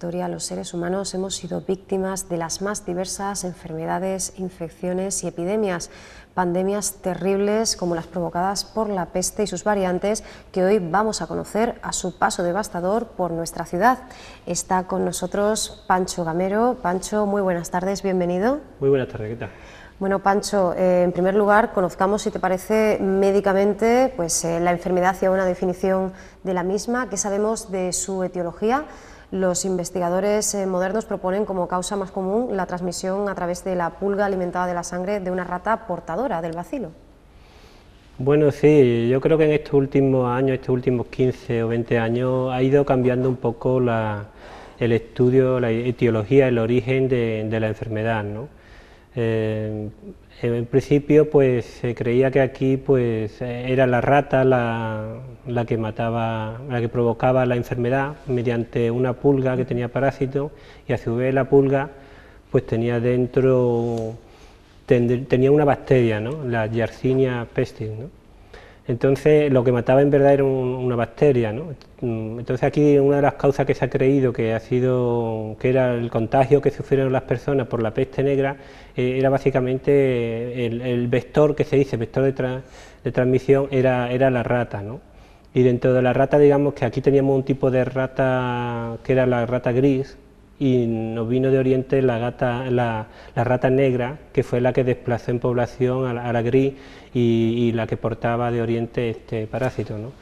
historia los seres humanos hemos sido víctimas de las más diversas enfermedades, infecciones y epidemias, pandemias terribles como las provocadas por la peste y sus variantes, que hoy vamos a conocer a su paso devastador por nuestra ciudad. Está con nosotros Pancho Gamero. Pancho, muy buenas tardes, bienvenido. Muy buenas tardes, ¿qué tal? Bueno, Pancho, en primer lugar, conozcamos, si te parece, médicamente la enfermedad y una definición de la misma. ¿Qué sabemos de su etiología? Los investigadores modernos proponen como causa más común la transmisión a través de la pulga alimentada de la sangre de una rata portadora del bacilo. Bueno, sí, yo creo que en estos últimos años, estos últimos 15 o 20 años, ha ido cambiando un poco el estudio, la etiología, el origen de la enfermedad, ¿no? En principio pues se creía que aquí pues era la rata la que mataba, la que provocaba la enfermedad mediante una pulga que tenía parásitos, y a su vez la pulga pues tenía dentro, tenía una bacteria, ¿no? La Yersinia pestis, ¿no? Entonces lo que mataba en verdad era una bacteria, ¿no? Entonces aquí una de las causas que se ha creído que era el contagio que sufrieron las personas por la peste negra, era básicamente el vector que se dice, vector de transmisión, era la rata, ¿no? Y dentro de la rata, digamos que aquí teníamos un tipo de rata que era la rata gris, y nos vino de Oriente la rata negra, que fue la que desplazó en población a la gris y la que portaba de Oriente este parásito, ¿no?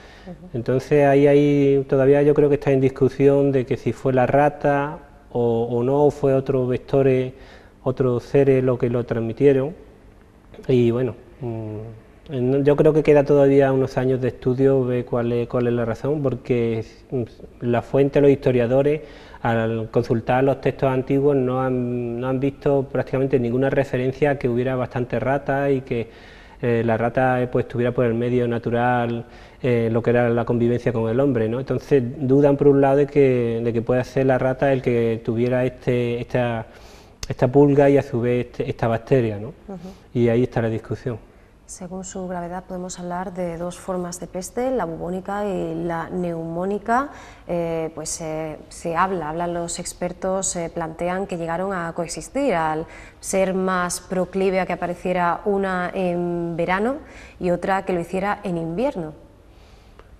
Entonces ahí todavía yo creo que está en discusión de que si fue la rata o no, o fue otros vectores, otros seres lo que lo transmitieron. Y bueno, yo creo que queda todavía unos años de estudio ver cuál es la razón, porque la fuente, los historiadores, al consultar los textos antiguos no han visto prácticamente ninguna referencia a que hubiera bastante rata y que la rata pues estuviera por el medio natural, lo que era la convivencia con el hombre, ¿no? Entonces dudan por un lado de que pueda ser la rata el que tuviera esta pulga y a su vez esta bacteria, ¿no? Y ahí está la discusión. Según su gravedad podemos hablar de dos formas de peste, la bubónica y la neumónica. Hablan los expertos, plantean que llegaron a coexistir al ser más proclive a que apareciera una en verano y otra que lo hiciera en invierno.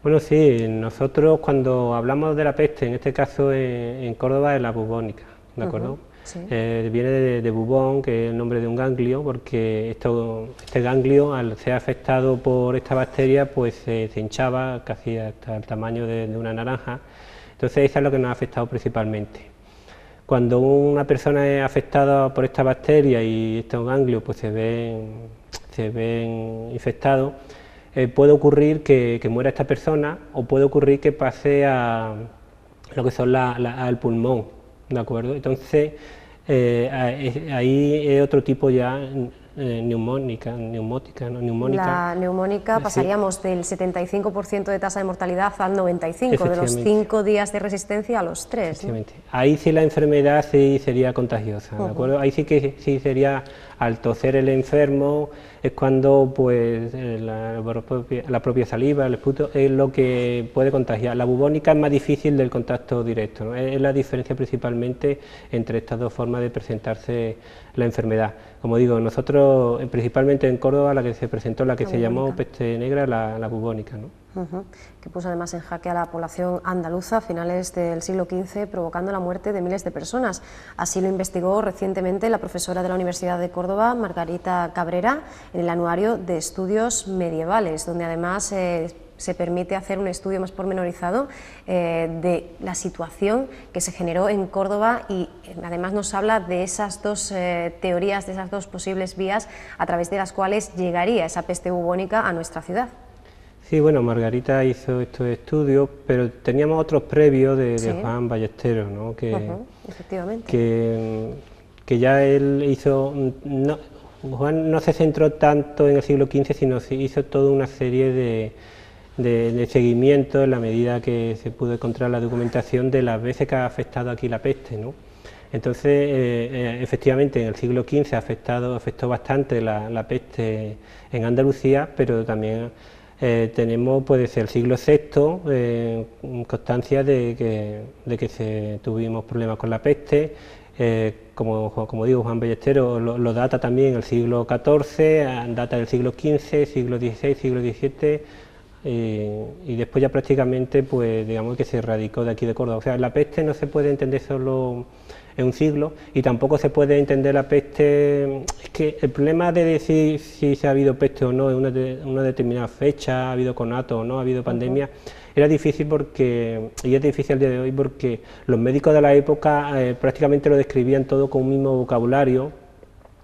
Bueno, sí, nosotros cuando hablamos de la peste, en este caso en Córdoba, es la bubónica, ¿de acuerdo? Sí. Viene de bubón, que es el nombre de un ganglio, porque este ganglio, al ser afectado por esta bacteria, pues se hinchaba casi hasta el tamaño de una naranja. Entonces eso es lo que nos ha afectado principalmente. Cuando una persona es afectada por esta bacteria y estos ganglios pues se ven infectados, puede ocurrir que muera esta persona, o puede ocurrir que pase a lo que son al pulmón, ¿de acuerdo? Entonces ahí es otro tipo ya neumónica. La neumónica pasaríamos del 75% de tasa de mortalidad al 95%, de los 5 días de resistencia a los 3. ¿No? Ahí sí la enfermedad sí sería contagiosa, ¿de acuerdo? Ahí sí que sí sería, al toser el enfermo, es cuando pues la propia saliva, el esputo, es lo que puede contagiar. La bubónica es más difícil del contacto directo, ¿no? Es la diferencia principalmente entre estas dos formas de presentarse la enfermedad. Como digo, nosotros principalmente en Córdoba la que se presentó, la que se llamó peste negra, la bubónica, ¿no? Que puso además en jaque a la población andaluza a finales del siglo XV, provocando la muerte de miles de personas. Así lo investigó recientemente la profesora de la Universidad de Córdoba, Margarita Cabrera, en el Anuario de Estudios Medievales, donde además se permite hacer un estudio más pormenorizado de la situación que se generó en Córdoba, y además nos habla de esas dos teorías, de esas dos posibles vías a través de las cuales llegaría esa peste bubónica a nuestra ciudad. Sí, bueno, Margarita hizo estos estudios, pero teníamos otros previos de Juan Ballesteros, ¿no? Efectivamente. Que ya él hizo... Juan no se centró tanto en el siglo XV, sino se hizo toda una serie de seguimiento en la medida que se pudo encontrar la documentación de las veces que ha afectado aquí la peste, ¿no? Entonces, efectivamente, en el siglo XV afectó bastante la peste en Andalucía, pero también tenemos pues desde el siglo VI constancia de que tuvimos problemas con la peste. Como digo, Juan Ballesteros lo data también el siglo XIV, data del siglo XV, siglo XVI, siglo XVII, y después ya prácticamente pues digamos que se erradicó de aquí de Córdoba. O sea, la peste no se puede entender solo en un siglo, y tampoco se puede entender la peste. Es que el problema de decir si se ha habido peste o no en una determinada fecha, ha habido conato o no, ha habido pandemia, era difícil y es difícil al día de hoy, porque los médicos de la época prácticamente lo describían todo con un mismo vocabulario,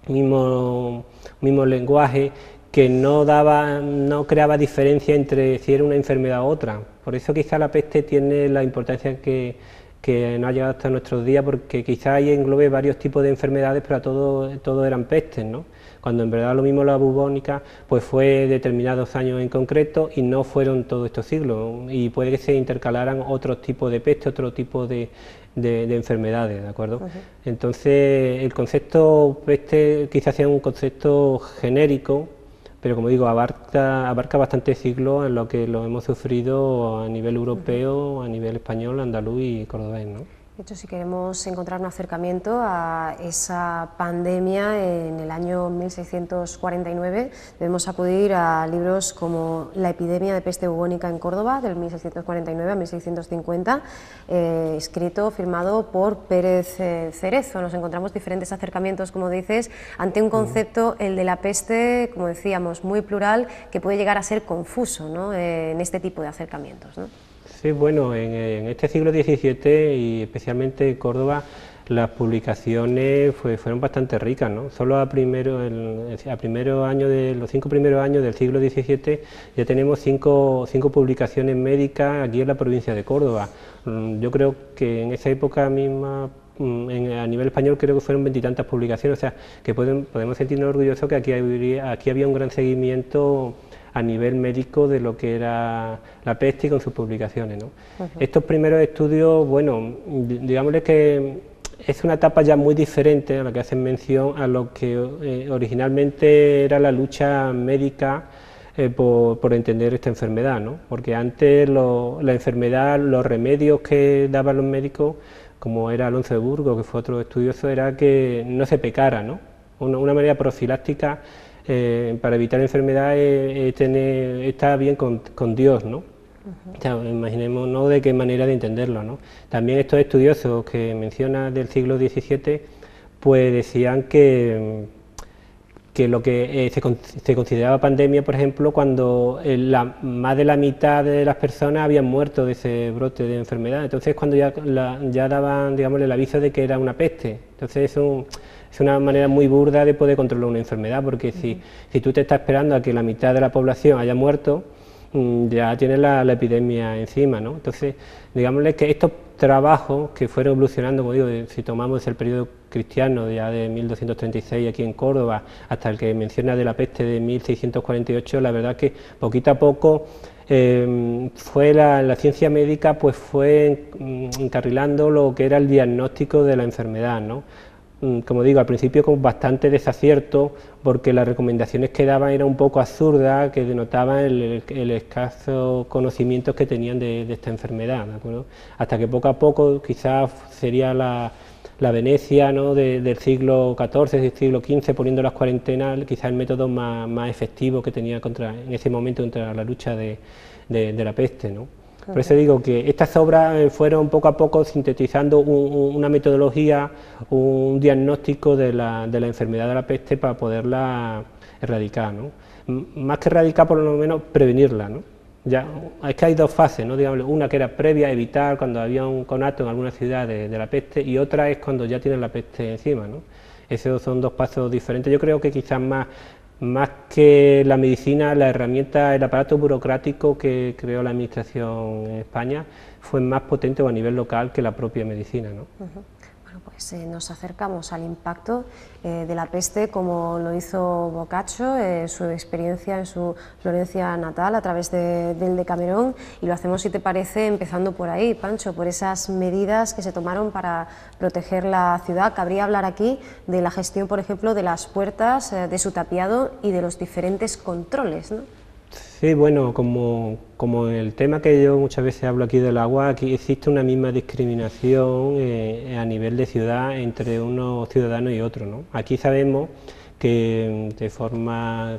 mismo lenguaje, que no creaba diferencia entre si era una enfermedad u otra. Por eso quizá la peste tiene la importancia que no ha llegado hasta nuestros días, porque quizá ahí englobe varios tipos de enfermedades, pero todos eran pestes, ¿no? Cuando en verdad lo mismo la bubónica pues fue determinados años en concreto y no fueron todos estos siglos, y puede que se intercalaran otros tipos de peste, otro tipo de enfermedades, ¿de acuerdo? Entonces el concepto peste quizás sea un concepto genérico, pero como digo, abarca bastantes siglos en lo que lo hemos sufrido a nivel europeo, a nivel español, andaluz y cordobés, ¿no? De hecho, si queremos encontrar un acercamiento a esa pandemia en el año 1649, debemos acudir a libros como La epidemia de peste bubónica en Córdoba, del 1649 a 1650, firmado por Pérez Cerezo. Nos encontramos diferentes acercamientos, como dices, ante un concepto, el de la peste, como decíamos, muy plural, que puede llegar a ser confuso, ¿no?, en este tipo de acercamientos, ¿no? Sí, bueno, en este siglo XVII y especialmente en Córdoba, las publicaciones fueron bastante ricas, ¿no? Solo los 5 primeros años del siglo XVII ya tenemos cinco publicaciones médicas aquí en la provincia de Córdoba. Yo creo que en esa época misma, a nivel español, creo que fueron 20 y tantas publicaciones, o sea, que podemos sentirnos orgullosos que aquí había un gran seguimiento a nivel médico de lo que era la peste y con sus publicaciones, ¿no? Estos primeros estudios, bueno, digámosle que es una etapa ya muy diferente a la que hacen mención a lo que originalmente era la lucha médica por entender esta enfermedad, ¿no? Porque antes la enfermedad, los remedios que daban los médicos, como era Alonso de Burgos, que fue otro estudioso, era que no se pecara, ¿no? Una manera profiláctica para evitar enfermedades, estar bien con Dios, ¿no? O sea, imaginémonos de qué manera de entenderlo, ¿no? También estos estudiosos que menciona del siglo XVII, pues decían que lo que se consideraba pandemia, por ejemplo, cuando más de la mitad de las personas habían muerto de ese brote de enfermedad. Entonces, cuando ya daban, digamos, el aviso de que era una peste. Entonces, es una manera muy burda de poder controlar una enfermedad, porque si tú te estás esperando a que la mitad de la población haya muerto, ya tienes la epidemia encima, ¿no? Entonces, digámosle que estos trabajos que fueron evolucionando, como digo, si tomamos el periodo cristiano ya de 1236 aquí en Córdoba hasta el que menciona de la peste de 1648, la verdad que poquito a poco fue la ciencia médica pues fue encarrilando lo que era el diagnóstico de la enfermedad, ¿no? Como digo, al principio con bastante desacierto, porque las recomendaciones que daban eran un poco absurdas, que denotaban el escaso conocimiento que tenían de esta enfermedad, ¿de acuerdo? Hasta que poco a poco, quizás sería la Venecia, ¿no?, del siglo XIV, del siglo XV, poniendo las cuarentenas, quizás el método más efectivo que tenía en ese momento contra la lucha de la peste, ¿no? Por eso digo que estas obras fueron poco a poco sintetizando una metodología, un diagnóstico de la enfermedad de la peste para poderla erradicar, ¿no? Más que erradicar, por lo menos prevenirla, ¿no? Ya, es que hay dos fases, ¿no? Digamos, una que era previa, evitar cuando había un conato en alguna ciudad de la peste, y otra es cuando ya tienen la peste encima, ¿no? Esos son dos pasos diferentes. Yo creo que quizás más que la medicina, la herramienta, el aparato burocrático que creó la administración en España fue más potente o a nivel local que la propia medicina, ¿no? Bueno, pues nos acercamos al impacto de la peste, como lo hizo Boccaccio, su experiencia en su Florencia natal a través del Decamerón, y lo hacemos, si te parece, empezando por ahí, Pancho, por esas medidas que se tomaron para proteger la ciudad. Cabría hablar aquí de la gestión, por ejemplo, de las puertas, de su tapiado y de los diferentes controles, ¿no? Sí, bueno, como el tema que yo muchas veces hablo aquí del agua, aquí existe una misma discriminación a nivel de ciudad entre unos ciudadanos y otros, ¿no? Aquí sabemos que de forma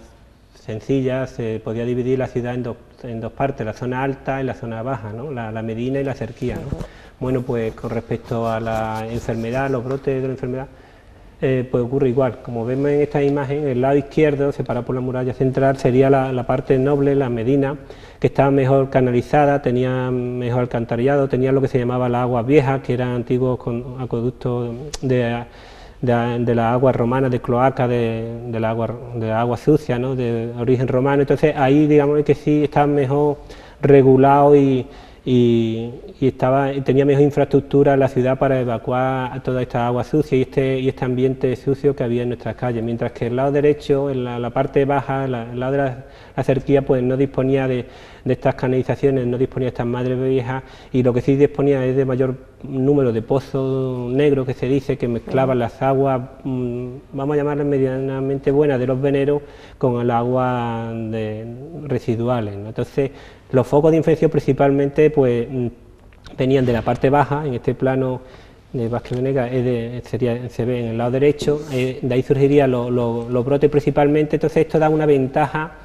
sencilla se podía dividir la ciudad en dos partes, la zona alta y la zona baja, ¿no? La medina y la cerquía, ¿no? Bueno, pues con respecto a la enfermedad, los brotes de la enfermedad, pues ocurre igual. Como vemos en esta imagen, el lado izquierdo, separado por la muralla central, sería la parte noble, la medina, que estaba mejor canalizada, tenía mejor alcantarillado, tenía lo que se llamaba las aguas viejas, que eran antiguos acueductos de las aguas romanas, de cloaca, de la agua sucia, ¿no? De origen romano. Entonces ahí digamos que sí estaba mejor regulado y tenía mejor infraestructura en la ciudad para evacuar a toda esta agua sucia y este ambiente sucio que había en nuestras calles, mientras que el lado derecho, en la parte baja, el lado de la cerquía, pues no disponía de estas canalizaciones, no disponía de estas madres viejas, y lo que sí disponía es de mayor número de pozos negros, que se dice, que mezclaban las aguas, vamos a llamarlas medianamente buenas, de los veneros con el agua residuales, ¿no? Entonces los focos de infección principalmente pues venían de la parte baja. En este plano de Vázquez Venegas se ve en el lado derecho, de ahí surgirían los brotes principalmente. Entonces esto da una ventaja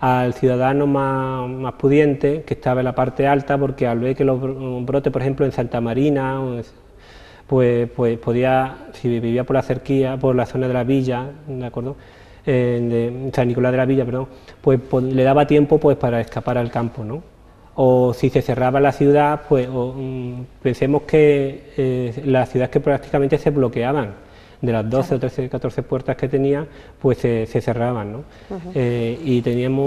al ciudadano más pudiente, que estaba en la parte alta, porque al ver que los brotes, por ejemplo en Santa Marina, pues podía, si vivía por la cerquía, por la zona de la villa, ¿de acuerdo?, de San Nicolás de la Villa, perdón, pues le daba tiempo pues para escapar al campo, ¿no? O si se cerraba la ciudad, pues pensemos que las ciudades que prácticamente se bloqueaban, de las 12 o 13, 14 puertas que tenía, pues se cerraban, ¿no? Y tenían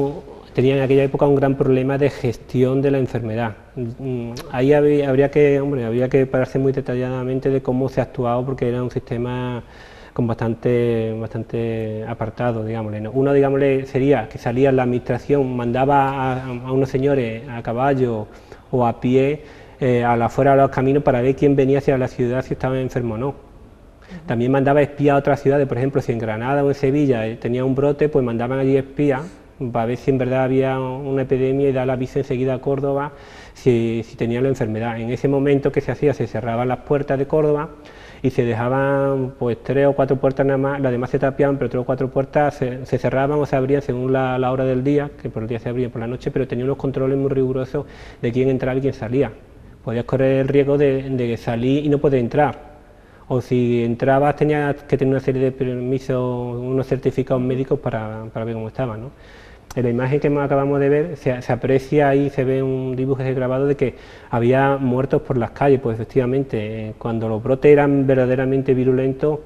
en aquella época un gran problema de gestión de la enfermedad. Ahí habría que pararse muy detalladamente de cómo se actuaba, porque era un sistema con bastante apartado, digámosle, ¿no? Uno, digámosle, sería que salía la administración, mandaba a unos señores a caballo o a pie a la afuera de los caminos para ver quién venía hacia la ciudad, si estaba enfermo o no. También mandaba espías a otras ciudades, por ejemplo, si en Granada o en Sevilla tenía un brote, pues mandaban allí espías para ver si en verdad había una epidemia y dar el aviso enseguida a Córdoba si tenía la enfermedad. En ese momento que se hacía, se cerraban las puertas de Córdoba y se dejaban pues 3 o 4 puertas nada más, las demás se tapiaban, pero 3 o 4 puertas se cerraban o se abrían según la hora del día, que por el día se abrían por la noche, pero tenía unos controles muy rigurosos de quién entraba y quién salía. Podías correr el riesgo de salir y no poder entrar, o si entrabas tenías que tener una serie de permisos, unos certificados médicos para ver cómo estaban, ¿no? En la imagen que acabamos de ver se aprecia ahí, se ve un dibujo grabado de que había muertos por las calles. Pues efectivamente, cuando los brotes eran verdaderamente virulentos,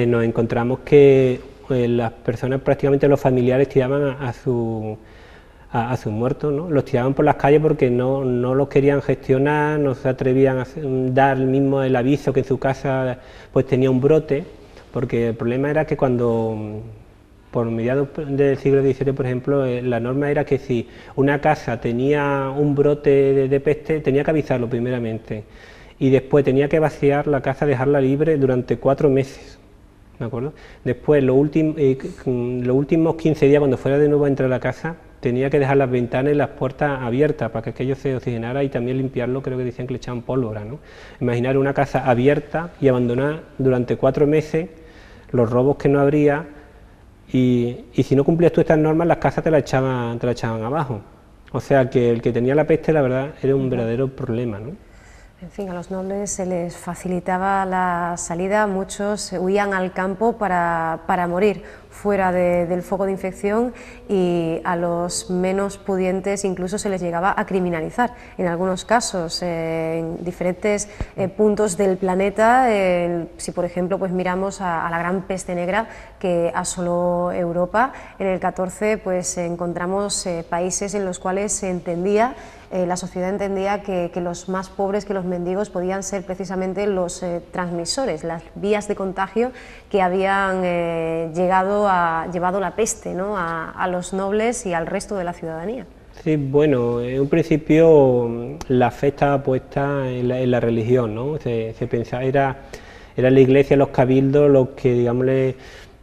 nos encontramos que las personas, prácticamente los familiares, tiraban a sus muertos, ¿no? Los tiraban por las calles porque no los querían gestionar, no se atrevían a dar el aviso que en su casa pues tenía un brote, porque el problema era que cuando, por mediados del siglo XVII, por ejemplo, la norma era que si una casa tenía un brote de peste, tenía que avisarlo primeramente, y después tenía que vaciar la casa, dejarla libre durante 4 meses, ¿de acuerdo? Después, los últimos 15 días, cuando fuera de nuevo a entrar a la casa, tenía que dejar las ventanas y las puertas abiertas para que aquello se oxigenara, y también limpiarlo. Creo que decían que le echaban pólvora, ¿no? Imaginar una casa abierta y abandonar durante 4 meses, los robos que no habría, y si no cumplías tú estas normas, las casas te la echaban abajo. O sea que el que tenía la peste, la verdad, era un verdadero problema, ¿no? En fin, a los nobles se les facilitaba la salida, muchos huían al campo para morir fuera del foco de infección, y a los menos pudientes incluso se les llegaba a criminalizar. En algunos casos, en diferentes puntos del planeta, si por ejemplo pues miramos a la gran peste negra que asoló Europa, en el 14 pues encontramos países en los cuales se entendía, la sociedad entendía que los más pobres, que los mendigos, podían ser precisamente los transmisores, las vías de contagio que habían llevado la peste, ¿no?, a los nobles y al resto de la ciudadanía. Sí, bueno, en un principio la fe estaba puesta en la religión, ¿no? Se pensaba, era la iglesia, los cabildos, los que, digámosle,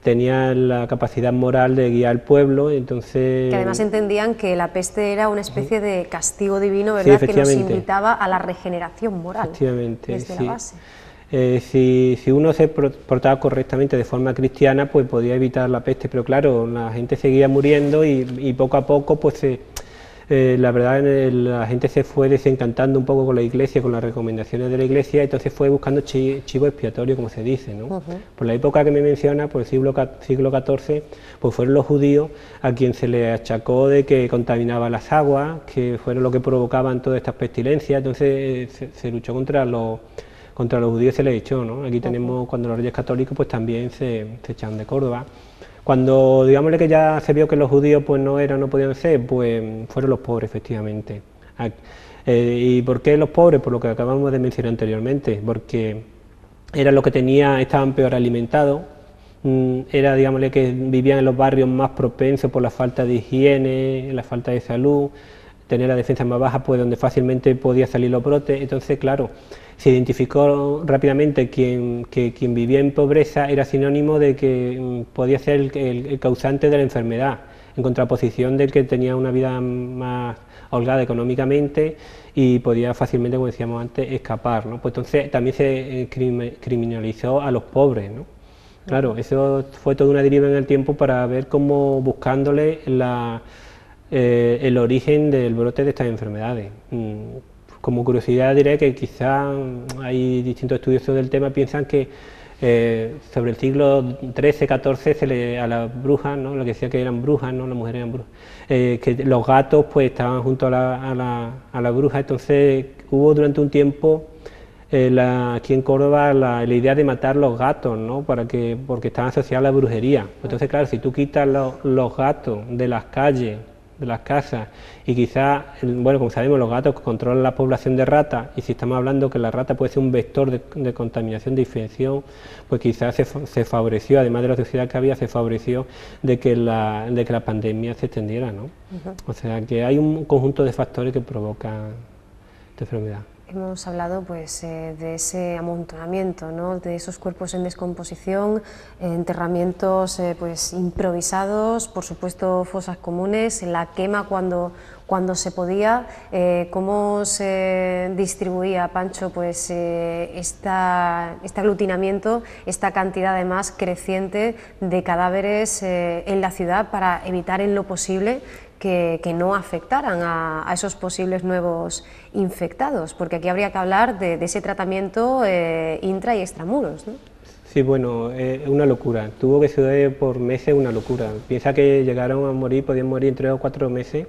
tenían la capacidad moral de guiar al pueblo, entonces... Que además entendían que la peste era una especie de castigo divino, ¿verdad?, sí, que nos invitaba a la regeneración moral, efectivamente, desde sí. la base. Si uno se portaba correctamente de forma cristiana, pues podía evitar la peste, pero claro, la gente seguía muriendo y poco a poco, pues la verdad, la gente se fue desencantando un poco con la Iglesia, con las recomendaciones de la Iglesia, entonces fue buscando chivo expiatorio, como se dice, ¿no? Por la época que me menciona, por el siglo XIV, pues fueron los judíos a quien se les achacó de que contaminaban las aguas, que fueron los que provocaban todas estas pestilencias, entonces se luchó contra los judíos, se les echó, ¿no? Aquí tenemos, cuando los reyes católicos pues también se echan de Córdoba. Cuando, digámosle, que ya se vio que los judíos pues no podían ser, pues fueron los pobres, efectivamente. ¿Y por qué los pobres? Por lo que acabamos de mencionar anteriormente, porque eran los que estaban peor alimentados, era, digámosle, que vivían en los barrios más propensos por la falta de higiene, la falta de salud, tener la defensa más baja, pues donde fácilmente podía salir los brotes. Entonces, claro, se identificó rápidamente que quien vivía en pobreza era sinónimo de que podía ser el causante de la enfermedad, en contraposición del que tenía una vida más holgada económicamente y podía fácilmente, como decíamos antes, escapar, ¿no? Pues entonces también se criminalizó a los pobres, ¿no? Claro, eso fue toda una deriva en el tiempo para ver cómo, buscándole el origen del brote de estas enfermedades. Como curiosidad diré que quizá hay distintos estudiosos del tema, piensan que sobre el siglo XIII, XIV a las brujas, ¿no?, lo que decía que eran brujas, ¿no?, las mujeres eran brujas, que los gatos pues estaban junto a la bruja, entonces hubo durante un tiempo aquí en Córdoba la idea de matar los gatos, ¿no?, porque estaban asociados a la brujería. Entonces, claro, si tú quitas los gatos de las calles, de las casas, y quizás, bueno, como sabemos, los gatos controlan la población de ratas, y si estamos hablando que la rata puede ser un vector de contaminación, de infección, pues quizás se favoreció, además de la sociedad que había, se favoreció de que la pandemia se extendiera, ¿no? O sea que hay un conjunto de factores que provocan esta enfermedad. Hemos hablado pues de ese amontonamiento, ¿no?, de esos cuerpos en descomposición, enterramientos pues improvisados, por supuesto fosas comunes, la quema cuando se podía. ¿Cómo se distribuía, Pancho, pues este aglutinamiento, esta cantidad además creciente de cadáveres en la ciudad para evitar en lo posible que no afectaran a esos posibles nuevos infectados? Porque aquí habría que hablar de ese tratamiento intra y extramuros, ¿no? Sí, bueno, es una locura. Tuvo que ser por meses una locura. Piensa que llegaron a morir, podían morir en 3 o 4 meses,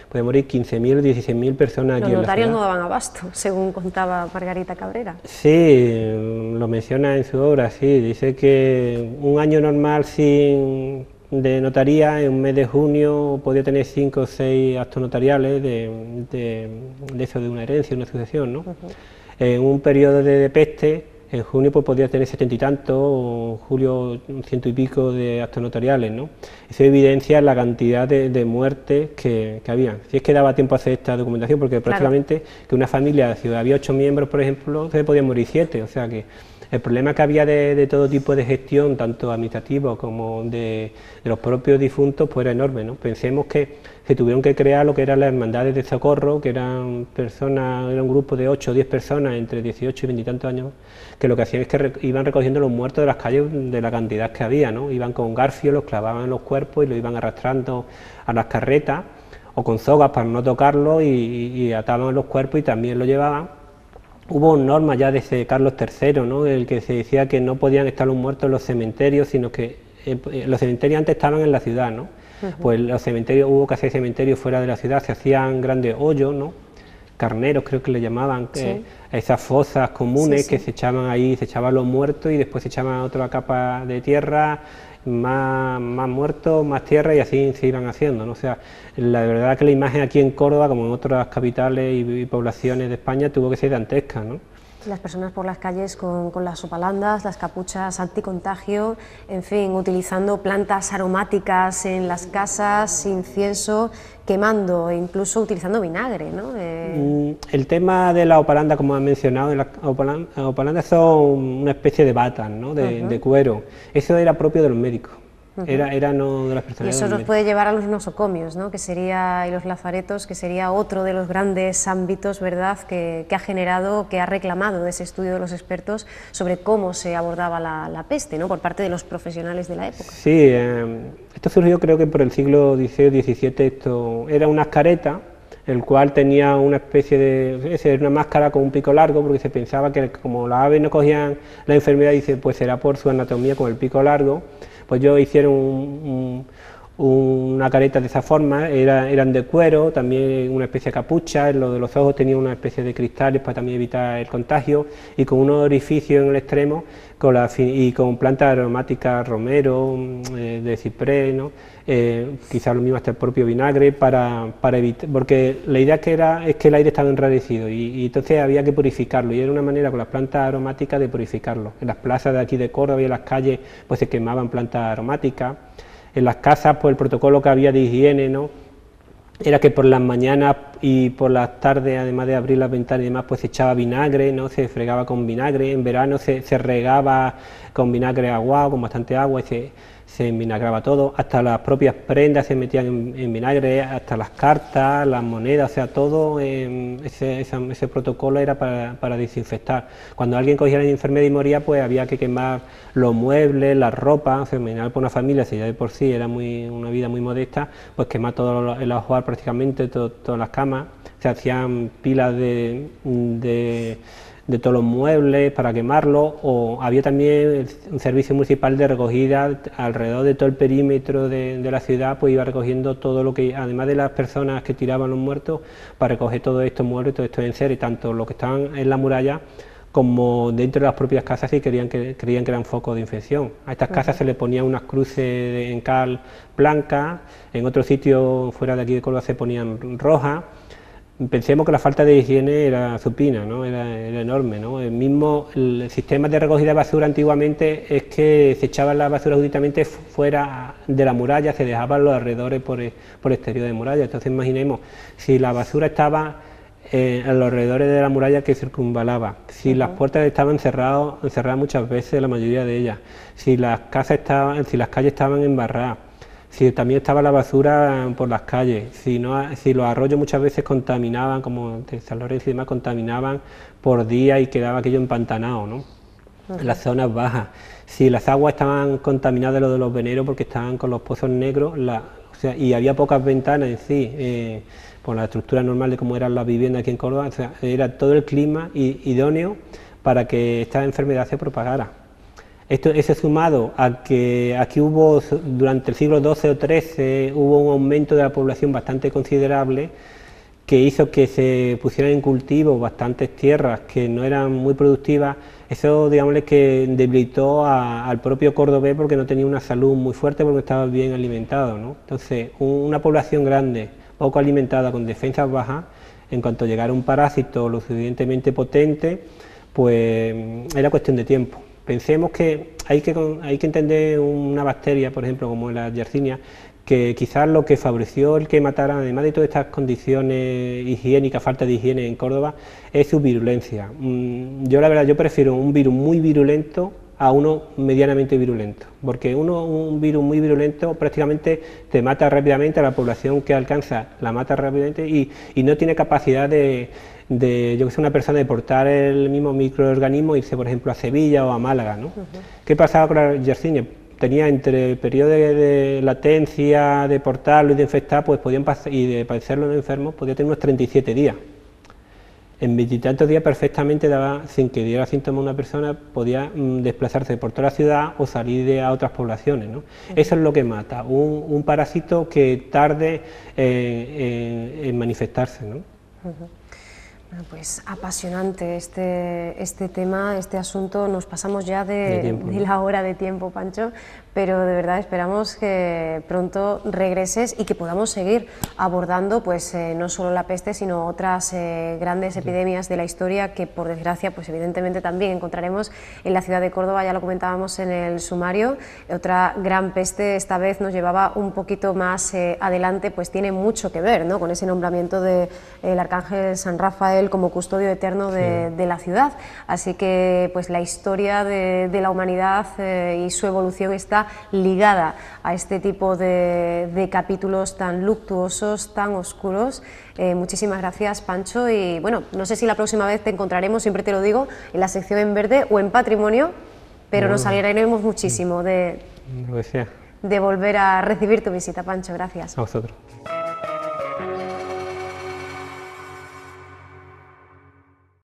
podían morir 15.000 o 16.000 personas aquí en la ciudad. Los notarios no daban abasto, según contaba Margarita Cabrera. Sí, lo menciona en su obra, sí. Dice que un año normal de notaría, en un mes de junio podía tener 5 o 6 actos notariales de eso, de una herencia, una sucesión, ¿no? En un periodo de peste, en junio pues podía tener 70 y tantos, o julio 100 y pico de actos notariales, ¿no? Eso evidencia la cantidad de muertes que había. Si es que daba tiempo a hacer esta documentación, porque prácticamente que una familia, si había 8 miembros, por ejemplo, se podían morir 7, o sea que el problema que había de todo tipo de gestión, tanto administrativo como de los propios difuntos, pues era enorme, ¿no? Pensemos que se tuvieron que crear lo que eran las hermandades de socorro, que eran un grupo de 8 o 10 personas entre 18 y 20 y tantos años, que lo que hacían es que iban recogiendo los muertos de las calles de la cantidad que había, ¿no? Iban con garfios, los clavaban en los cuerpos y los iban arrastrando a las carretas, o con sogas para no tocarlos, y ataban los cuerpos y también lo llevaban. Hubo normas ya desde Carlos III, ¿no?, el que se decía que no podían estar los muertos en los cementerios, sino que los cementerios antes estaban en la ciudad, ¿no? Pues los cementerios, hubo que hacer cementerios fuera de la ciudad, se hacían grandes hoyos, ¿no?, carneros creo que le llamaban, esas fosas comunes que se echaban ahí, se echaban los muertos y después se echaban otra capa de tierra, más muertos, más tierra, y así se iban haciendo, ¿no? O sea, la verdad que la imagen aquí en Córdoba, como en otras capitales y poblaciones de España, tuvo que ser dantesca, ¿no? Las personas por las calles con las sopalandas, las capuchas anticontagio, en fin, utilizando plantas aromáticas en las casas, incienso, quemando e incluso utilizando vinagre, ¿no? El tema de la hopalanda, como has mencionado, las hopalandas son una especie de batas, ¿no? De cuero. Eso era propio de los médicos. Era no de las personas. Y eso nos puede llevar a los nosocomios, ¿no? Que sería, y los lazaretos, que sería otro de los grandes ámbitos, ¿verdad?, que ha generado, que ha reclamado ese estudio de los expertos sobre cómo se abordaba la peste, ¿no?, por parte de los profesionales de la época. Sí, esto surgió creo que por el siglo XVI, XVII, esto era una careta, el cual tenía una especie de, una máscara con un pico largo, porque se pensaba que como las aves no cogían la enfermedad, dice, pues será por su anatomía con el pico largo. Pues ellos hicieron una careta de esa forma, eran de cuero, también una especie de capucha, en lo de los ojos tenía una especie de cristales para también evitar el contagio, y con unos orificios en el extremo, con plantas aromáticas, romero, de ciprés, ¿no? Quizás lo mismo hasta el propio vinagre, para evitar, porque la idea es que el aire estaba enrarecido, y entonces había que purificarlo, y era una manera con las plantas aromáticas de purificarlo. En las plazas de aquí de Córdoba y en las calles pues se quemaban plantas aromáticas. En las casas, pues el protocolo que había de higiene, ¿no?, era que por las mañanas y por las tardes, además de abrir las ventanas y demás, pues se echaba vinagre, ¿no?, se fregaba con vinagre. En verano se regaba con vinagre aguado, con bastante agua, y se envinagraba todo, hasta las propias prendas se metían en vinagre, hasta las cartas, las monedas, o sea, todo ese protocolo era para desinfectar. Cuando alguien cogía la enfermedad y moría, pues había que quemar los muebles, las ropas, o sea, por una familia, si ya de por sí era una vida muy modesta, pues quemar todo el hogar prácticamente, todas las camas, se hacían pilas de todos los muebles para quemarlos, o había también un servicio municipal de recogida alrededor de todo el perímetro de la ciudad, pues iba recogiendo todo lo que, además de las personas que tiraban los muertos, para recoger todos estos muertos, todos estos enseres, tanto los que estaban en la muralla como dentro de las propias casas, si creían que eran focos de infección. A estas casas se le ponían unas cruces en cal blancas, en otros sitios fuera de aquí de Córdoba se ponían rojas. Pensemos que la falta de higiene era supina, ¿no?, era enorme, ¿no? El sistema de recogida de basura antiguamente es que se echaban las basuras directamente fuera de la muralla, se dejaban los alrededores por exterior de muralla. Entonces imaginemos, si la basura estaba en los alrededores de la muralla que circunvalaba, si las puertas estaban cerradas muchas veces, la mayoría de ellas, si las calles estaban embarradas, si también estaba la basura por las calles, si los arroyos muchas veces contaminaban, como de San Lorenzo y demás, contaminaban por día y quedaba aquello empantanado, ¿no?, en las zonas bajas. Si las aguas estaban contaminadas de los veneros porque estaban con los pozos negros, y había pocas ventanas en sí, por la estructura normal de cómo eran las viviendas aquí en Córdoba, o sea, era todo el clima idóneo para que esta enfermedad se propagara. Eso sumado a que aquí hubo, durante el siglo XII o XIII, hubo un aumento de la población bastante considerable, que hizo que se pusieran en cultivo bastantes tierras que no eran muy productivas. Eso, digámosle, que debilitó al propio cordobés, porque no tenía una salud muy fuerte, porque estaba bien alimentado, ¿no? Entonces, una población grande, poco alimentada, con defensas bajas, en cuanto llegara un parásito lo suficientemente potente, pues era cuestión de tiempo. Pensemos que hay que entender una bacteria, por ejemplo, como la Yersinia, que quizás lo que favoreció el que mataran, además de todas estas condiciones higiénicas, falta de higiene en Córdoba, es su virulencia. Yo la verdad, yo prefiero un virus muy virulento a uno medianamente virulento, porque un virus muy virulento prácticamente te mata rápidamente, a la población que alcanza la mata rápidamente, y no tiene capacidad yo que sé, una persona de portar el mismo microorganismo e irse, por ejemplo, a Sevilla o a Málaga, ¿no? ¿Qué pasaba con la Yersinia? Tenía entre el periodo de latencia, de portarlo y de infectar, pues podían pasar, y de padecerlo en enfermos, podía tener unos 37 días. En 20 y tantos días perfectamente sin que diera síntomas una persona, podía desplazarse por toda la ciudad o salir a otras poblaciones, ¿no? Eso es lo que mata, un parásito que tarde en manifestarse, ¿no? Bueno, pues apasionante este tema, este asunto. Nos pasamos ya de la hora de tiempo, Pancho, pero de verdad esperamos que pronto regreses y que podamos seguir abordando pues no solo la peste, sino otras grandes epidemias de la historia que, por desgracia, pues evidentemente también encontraremos en la ciudad de Córdoba. Ya lo comentábamos en el sumario, otra gran peste, esta vez nos llevaba un poquito más adelante, pues tiene mucho que ver, ¿no?, con ese nombramiento del arcángel San Rafael como custodio eterno de la ciudad. Así que pues la historia de la humanidad y su evolución está ligada a este tipo de capítulos tan luctuosos, tan oscuros. Muchísimas gracias, Pancho, y bueno, no sé si la próxima vez te encontraremos, siempre te lo digo, en la sección en verde o en patrimonio, pero nos alegraremos muchísimo de volver a recibir tu visita, Pancho. Gracias. A vosotros.